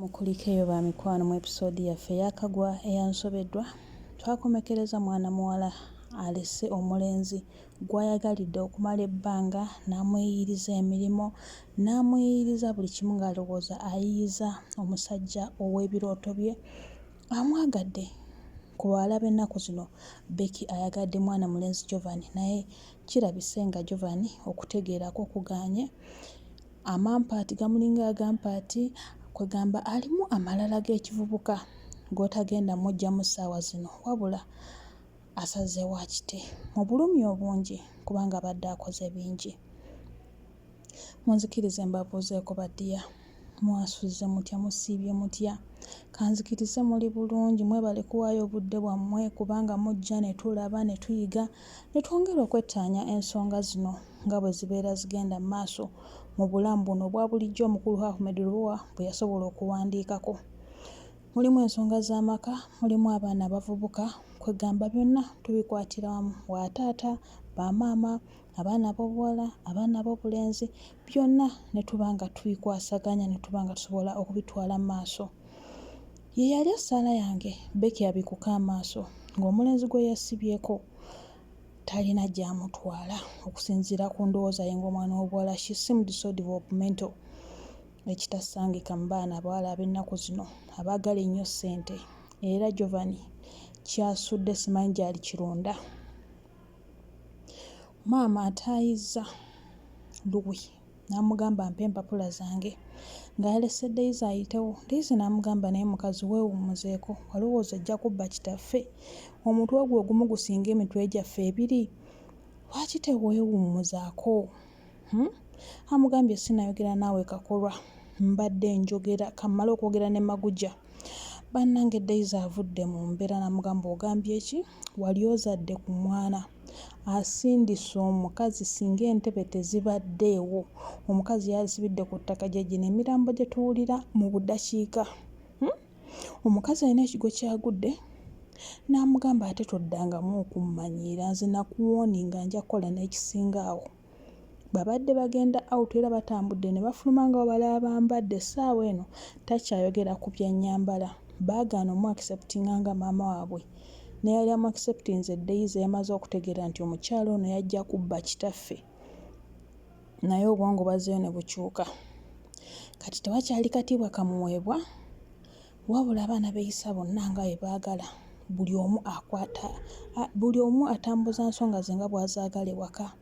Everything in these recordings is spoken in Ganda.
Mukulikeyo ba mikwano mu episode yaffe eyakagwa eya Nsobeddwa twakomekereza mwana muwala alese omulenzi gw'ayagalidde okumala ebbanga n'amweyiriza emirimu n'amweyiriza buli kimu ng'alowooza ayiyiza omusajja ow'ebirooto bye amwagadde. Ku bawala b'ennaku zino Becky ayagadde mwana mulenzi Jovani naye kirabise nga Jovani okutegeerako kugaanye. Amampaati gamulinga agampaati kwegamba alimu amalala g'ekivubuka g'otagenda muggyamu ssaawa zino wabula asazeewo akite mu bulumi obungi kubanga abadde akoze bingi. Munzikirize mbabuuzeeko baddiya, mwasuzze mutya, musiibye mutya? Kanzikirize muli bulungi, mwebale kuwaayo obudde bwammwe kubanga mujja ne tulaba ne tuyiga ne twongera okwettaanya ensonga zino nga bwe zibeera zigenda mu maaso mu bulamu buno obwa bulijjo omukulu Ahmed Luwa bwe yasobola okuwandiikako. Mulimu ensonga z'amaka, mulimu abaana abavubuka, kwegamba byonna tubikwatira wamu, wa taata, bamaama, abaana ab'obuwala, abaana ab'obulenzi, byonna ne tuba nga tubikwasaganya ne tuba nga tusobola okubitwala mu maaso. Ye yali essaala yange Becky abikuka amaaso ng'omulenzi gwe yasibyeko talina gy'amutwala okusinziira ku ndowooza ye ng'omwana w'obuwala. She seemed so developmental, ekitasangika mu baana abawala ab'ennaku zino abaagala ennyo ssente. Era Jovani kyasudde simanyi gy'ali kirunda. Maama ataayizza Luwi n'amugamba mpe empapula zange ng'alese Daisy ayitewo. Daisy n'amugamba naye mukazi weewummuzeeko, walowooza ojja kubba kitaffe? Omutwe gwe ogumu gusinga emitwe gyaffe ebiri, lwaki teweewummuzaako? Amugambye sinayogera naawe kakolwa, mbadde njogera kammale okwogera ne Maguja. Bannange Daisy avudde mu mbeera n'amugamba ogambye ki? Wali ozadde ku mwana asindise omukazi singa entebe tezibaddeewo. Omukazi yasibidde ku ttaka gyegino emirambo gye tuwulira mu buddakiika. Omukazi alina ekigo kyagudde n'amugamba ate toddangamu okummanyiira, nze nakuwoni nga nja kukola n'ekisinga awo. Babadde bagenda out era batambudde ne bafuluma nga balaba bambadde essaawa eno takyayogera ku bya nnyambala. Baagaana omu acceptinga nga maama waabwe naye yali amu acceptinze Daisy yamaze okutegeera nti omukyala ono yajja kubba kitaffe. Naye obwongo bazzeyo ne bukyuka. Kati tewakyali katiibwa kamuweebwa wabula abaana beeyisa bonna nga bwe baagala. Buli omu atambuza nsonga ze nga bw'azaagala ewaka.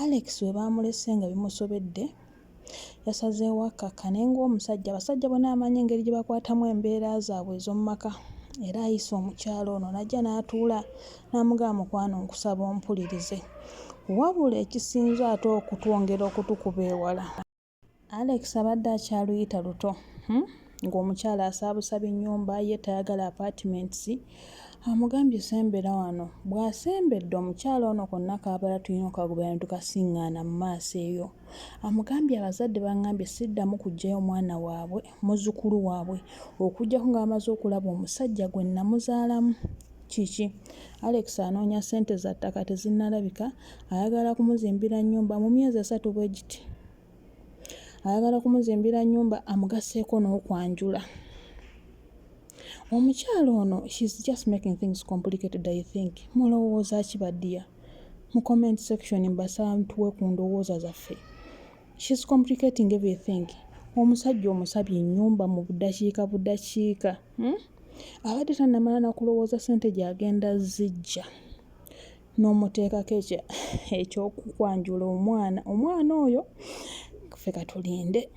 Alex we baamulese nga bimusobedde yasazeewo akkakkane ng'omusajja. Abasajja bonna amanyi engeri gye bakwatamu embeera zaabwe ez'omu maka. Era ayise omukyala ono n'ajja n'atuula n'amugamba mukwano nkusaba ompulirize. Wabula ekisinze ate okutwongera okutukuba ewala. Alex abadde akyaluyita luto ng'omukyala asaabusaba ennyumba ye tayagala apartments. Amugambye sembera wano. Bw'asembedde omukyala ono konna kaabala tulina okagobera ne tukasiŋŋaana mu maaso eyo. Amugambye abazadde baŋŋambye siddamu kuggyayo mwana waabwe muzzukulu waabwe okuggyako nga bamaze okulaba omusajja gwe namuzaalamu. Kiki? Alex anoonya ssente za ttaka tezinnalabika, ayagala kumuzimbira nnyumba mu myezi 3 bwe giti. Ayagala kumuzimbira nnyumba amugaseeko n'okwanjula. Omukyala ono she's just making things complicated I think. Mulowooza ki baddiya? Mu comment section mbasaba tuwe ku ndowooza zaffe. She's complicating everything. Omusajja omusabye ennyumba mu buddakiika. Abadde tannamala na kulowooza ssente gy'agenda zijja. N'omuteekako eky'okukwanjula omwana oyo. Ffe katulinde.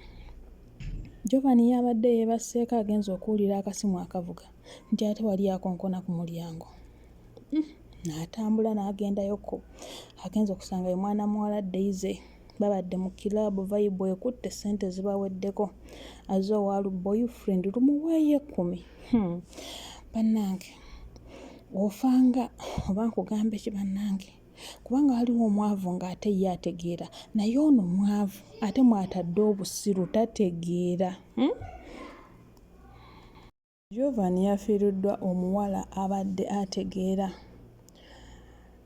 Jovani yabadde yeebasseeko agenza okuwulira akasimu akavuga nti ate wali akonkona ku mulyango. N'atambula n'agendayoko. Agenza okusanga ye mwana muwala Daisy. Babadde mu kiraabu vibe ekutte, ssente zibaweddeko. Azze owalu boyfriend lumuweeyo 10. Bannange ofanga oba nkugambe ki bannange? Kubanga waliwo omwavu ng'ate ye ategeera, naye ono mwavu ate mwatadde obusiru tategeera. Jovani yafiiriddwa omuwala abadde ategeera.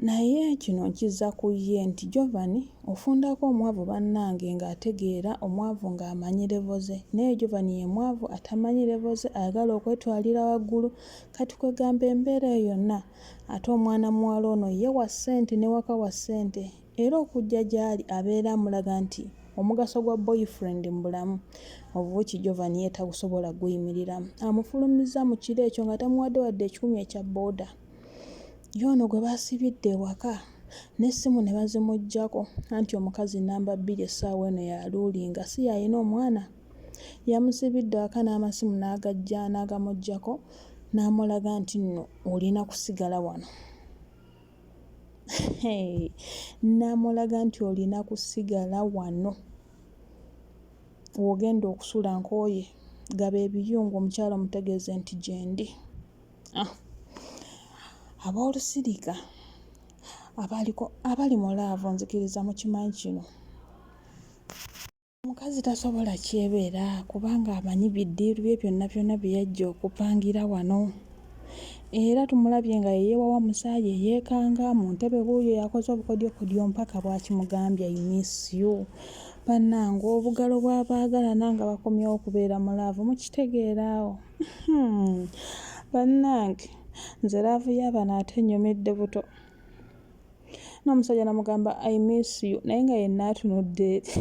naye kino nkizza ku ye nti Jovani ofundako omwavu bannange ng'ategeera omwavu ng'amanyi levo ze, naye Jovani ye mwavu atamanyi levo ze, ayagala okwetwalira waggulu. Kati kwegamba embeera eyo yonna ate omwana muwala ono ye wa ssente ne waka wa ssente, era okujja gy'ali abeera amulaga nti omugaso gwa boyfriend mu bulamu obuuki Jovani ye tagusobola guyimiriramu. Amufulumizza mu kiro ekyo nga tamuwadde wadde ekikumi ekya booda. Y'ono gwe baasibidde ewaka n'essimu ne bazimuggyako, anti omukazi namba 2 essaawa eno yaluulinga si yalina omwana. Yamusibidde ewaka n'amasimu n'agamuggyako n'amulaga nti nno olina kusigala wano. N'amulaga nti olina kusigala wano. W'ogenda okusula nkooye gaba ebiyungu omukyala omutegeeze nti gyendi. Ab'olusirika abali mu laavu nzikiriza mukimanyi kino. Omukazi tasobola kyebeera kubanga amanyi biddiiru bye byonna bye yajja okupangira wano. Era tumulabye nga yeewawa musaayi yeekanga mu ntebe bw'oyo yakoze obukodyokodyo mpaka bwakimugambye I miss you. Bannange obugalo bw'abaagalana nga bakomyewo okubeera mu laavu mukitegeeraawo. Bannange nze laavu y'abaana ate ennyumidde buto. N'omusajja namugamba I miss you naye nga yenna atunudde eri.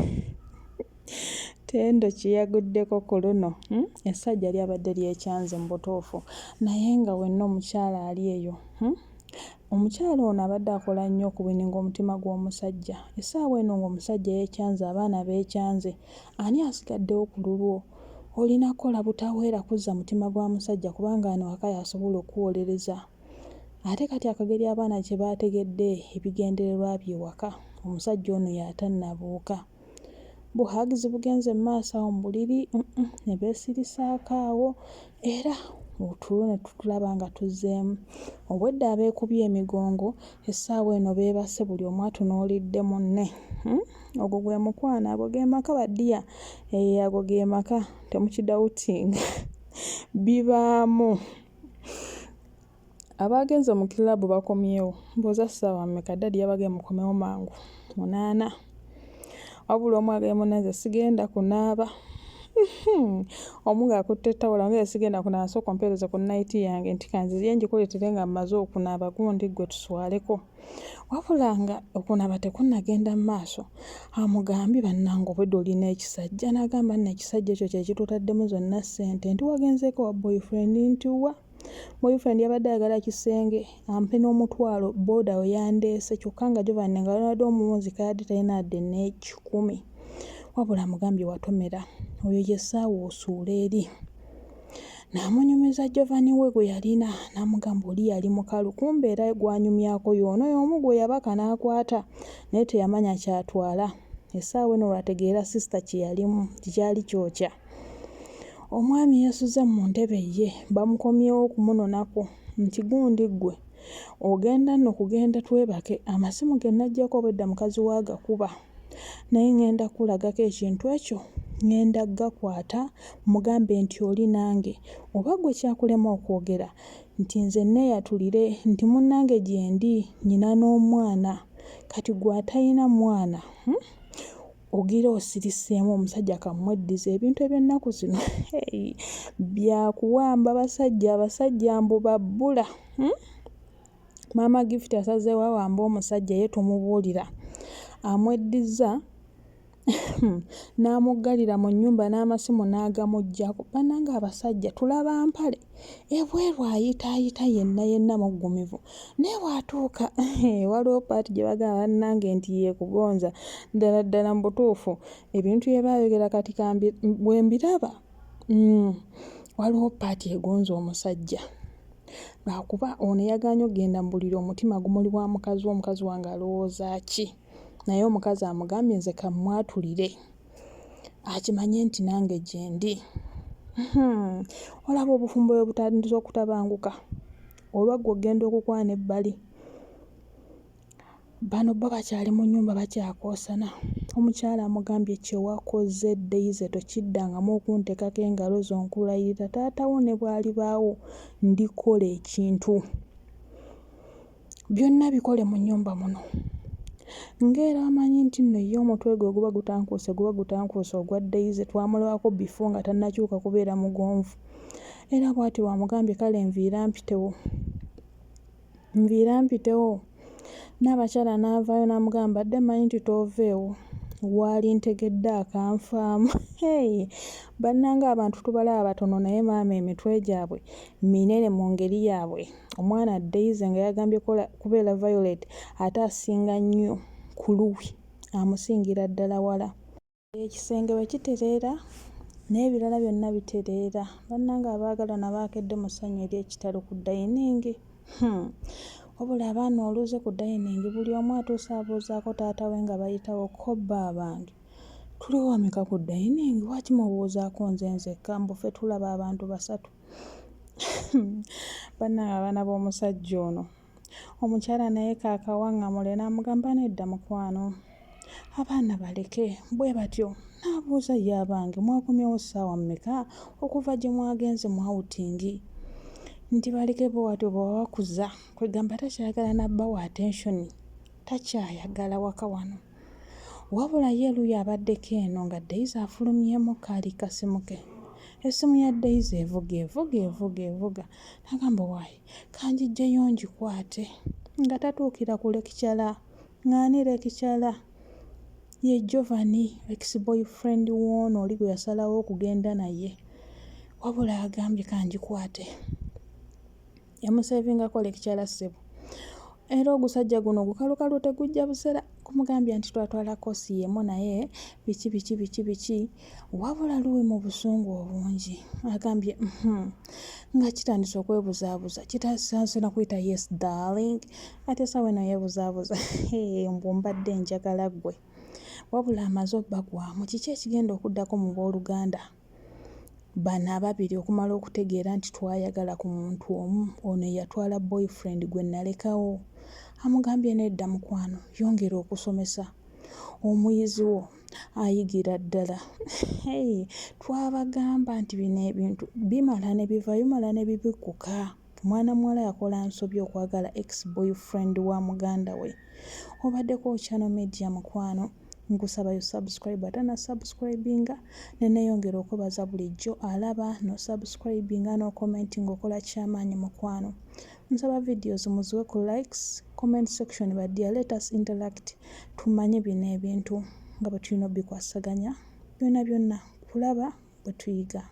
Tendo kye yaguddeko ku luno. Essajja lyabadde lyekyanze mu butuufu naye nga wenna omukyala ali eyo. Omukyala ono abadde akola nnyo okubininga omutima gw'omusajja. Essaawa eno ng'omusajja yeekyanze, abaana beekyanze, ani asigaddewo ku lulwo? Olina kukola butaweera kuzza mutima gwa musajja kubanga ano waka yasobola okuwolereza. Ate kati akageri abaana kye baategedde ebigendererwa bye waka, omusajja ono yatannabuuka. Buhagizi bugenze mu maaso awo mu buliri ne beesirisaako awo era otulo ne tutulaba nga tuzzeemu. Obwedda abeekubye emigongo essaawa eno beebase buli omu atunuulidde munne. Ogwo gwe mukwano, ago ge maka baddiya. Ago ge maka temukidawutinga. Bibaamu. Abaagenze mu kilabu bakomyewo. Mbuuza ssaawa mmeka? Dadi yabagee mukomewo mangu 8. Wabula omu agambye munne nze sigenda kunaaba. Omu ng'akutte ettawula nga sigenda kunaaba sooka ompeereze ku nayiti yange nti kanziye ngikuleetere nga mmaze okunaaba gundi gwe tuswaleko. Wabula nga okunaaba tekunnagenda mu maaso. Amugambye bannange obwedda olina ekisajja. N'agamba nno ekisajja ekyo kye kitutaddemu zonna ssente nti wagenzeeko wa boyfriend nti wa. Boyfriend yabadde ayagala kisenge ampe n'omutwalo booda we yandeese kyokka nga Jovani nga yabadde omuwunzi kayadde talina wadde n'ekikumi. Wabula amugambye watomera oyo ye ssaawa osuula eri. N'amunyumiza Jovani we gwe yalina n'amugamba oli yali mukalu kumbe era gwanyumyako y'ono y'omu gwe yabaka n'akwata naye teyamanya kyatwala. Essaawa eno lwategeera sisita kye yalimu tikyali kyokya. Omwami yeesuze mu ntebe ye bamukomyewo okumunonako nti gundi ggwe ogenda nno kugenda twebake, amasimu ge najjako obwedda mukazi waagakuba naye ngenda kulagako ekintu ekyo ngenda gakwata mugambe nti oli nange oba gwe kyakulema okwogera nti nze neeyatulire nti munnange gyendi nnyina n'omwana kati gwe atalina mwana. Ogira osiriseemu omusajja kamweddiza ebintu eby'ennaku zino byakuwamba abasajja mbu babbula. Maama Gift asazeewo awamba omusajja ye tumubuulira amweddiza n'amuggalira mu nnyumba n'amasimu n'agamuggyako. Bannange abasajja tulaba mpale ebweru ayitaayita yenna muggumivu naye bw'atuuka waliwo paati gye bagamba bannange nti yeekugonza ddala mu butuufu ebintu bye baayogera kati bwe mbiraba waliwo paati egonza omusajja lwakuba ono yagaanye okugenda mu buliri omutima gumuli wa mukazi we, omukazi wange alowooza ki naye omukazi amugambye nze kamwatulire akimanye nti nange gyendi. Olaba obufumbo bwe butandise okutabanguka olwaggwa ogenda okukwana ebbali. Bano bo bakyali mu nnyumba bakyakoosana. Omukyala amugambye kye wakoze Daisy tokiddangamu okunteekako engalo zo nkulayirira taata wo ne bw'alibaawo ndikola ekintu. byonna bikole mu nnyumba muno. Ng'era amanyi nti nno ye omutwe gwe guba gutankuuse ogwa Daisy twamulabako bifo nga tannakyuka kubeera mugonvu. Era bw'ati wamugambye kale nviira mpitewo. N'abakyala n'avaayo n'amugamba badde mmanyi nti tooveewo. Waali ntegedde akanfaamu. Bannanga abantu tubalaba batono naye maama emitwe gyabwe minene mu ngeri yaabwe. Omwana Daisy nga yagambye kubeera Violet ate asinga nnyo ku luwi, amusingira ddala wala. Ekisenge bwe kitereera n'ebirala byonna bitereera. Bannanga abaagalana baakedde mu ssanyu ery'ekitalo ku dayiningi. Wabula abaana oluuze ku dayiningi buli omu atuuse abuuzaako taata we nga bayitawo, ko bba abange tuli wameka ku dayiningi, lwaki mubuuzaako nze nzekka, mbu ffe tulaba abantu basatu. Bannange abaana b'omusajja ono. Omukyala naye kaakawaŋŋamule n'amugamba nedda mukwano, abaana baleke bwe batyo. N'abuuza ye abange mwakomyewo ssaawa mmeka okuva gye mwagenze mu outingi? Nti baleke bo watyo bwewawakuza kwegamba takyayagala nabba wa attention, takyayagala waka wano. Wabula ye luuyi abaddeko eno nga Daisy afulumyemu kaali kasimu ke. Essimu ya Daisy evuga. N'agamba waayi kanjiggyeyo ngikwate. Nga tatuukira ku lekikyala. Ng'ani lekikyala? Ye Jovani, ex-boyfriend w'ono oli gwe yasalawo okugenda naye. Wabula agambye kangikwate. Yamusevingako lekikyala ssebo. Era ogusajja guno gukalukalu tegujja busera. Kumugambye nti twatwala koosi y'emu naye biki. Wabula luwi mu busungu obungi. Agambye nga kitandise okwebuzaabuza. Kitasanze na kuyita yes darling. Ate essaawa eno yeebuzaabuza. Mbwo mbadde njagala ggwe. Wabula amaze obbagwamu. Kiki ekigenda okuddako mu booluganda? Bano ababiri okumala okutegeera nti twayagala ku muntu omu, ono yatwala boyfriend gwe nalekawo. Amugambye nedda mukwano, yongera okusomesa. Omuyizi wo ayigira ddala. Twabagamba nti bino ebintu bimala ne bibikkuka. Mwana muwala yakola nsobi okwagala ex-boyfriend wa muganda we. Obaddeko Channel Media mukwano. Nkusaba yo subscribe atana subscribinga neneyongera okwebaza bulijjo alaba no subscribinga no commenting okola kyamaanyi mukwano. Nsaba videos muziwe ku likes, comment section badya, let us interact. Tumanye bino ebintu nga bwe tulina bikwasaganya byonna kulaba bwe tuyiga.